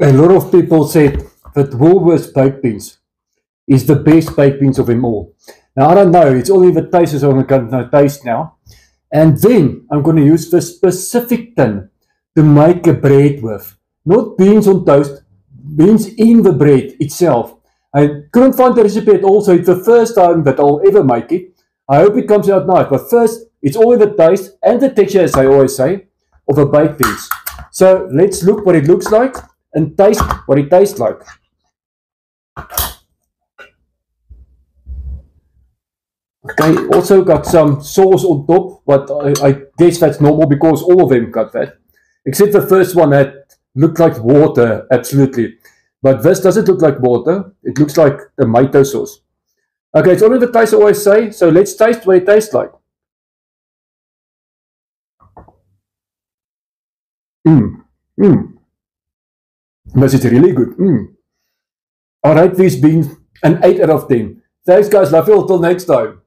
A lot of people said that Woolworths baked beans is the best baked beans of them all. Now, I don't know, it's only the taste, so I'm going to taste now. And then I'm going to use the specific tin to make a bread with. Not beans on toast, beans in the bread itself. I couldn't find the recipe at all, so it's the first time that I'll ever make it. I hope it comes out nice, but first, it's all in the taste and the texture, as I always say, of a baked beans. So let's look what it looks like and taste what it tastes like. Okay, also got some sauce on top, but I guess that's normal because all of them got that. Except the first one that looked like water, absolutely. But this doesn't look like water, it looks like tomato sauce. Okay, it's only the taste I always say, so let's taste what it tastes like. Mmm, mmm, this is really good. I rate these beans an 8 out of 10. Thanks guys, love you all till next time.